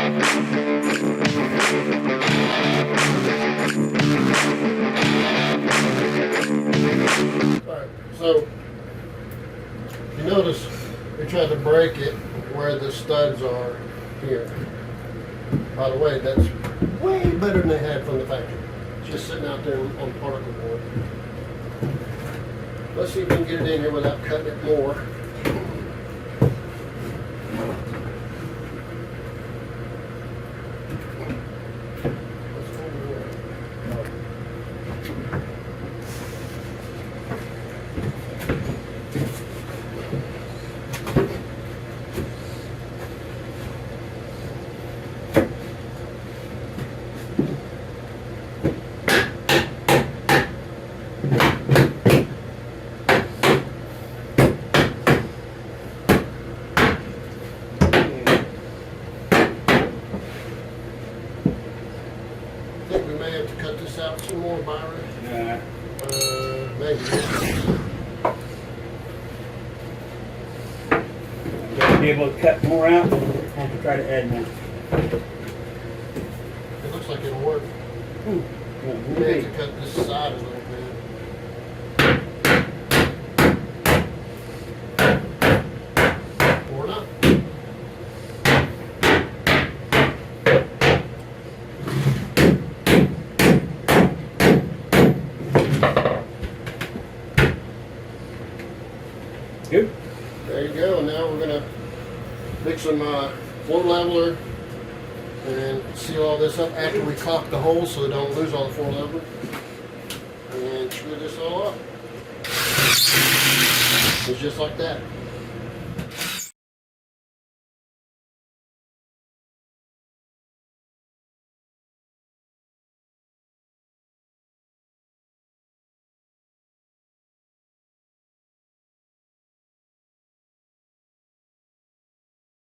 Alright, so you notice we tried to break it where the studs are here. By the way, that's way better than they had from the factory. Just sitting out there on particle board. Let's see if we can get it in here without cutting it more. I think we may have to cut this out some more, Byron. Yeah. Maybe. You'll be able to cut more out. Have to try to add more. It looks like it'll work. We may have to cut this side a little bit. Or not. Good. There you go. And now we're going to mix some floor leveler and seal all this up after we caulk the holes so we don't lose all the floor leveler. And screw this all up. It's just like that.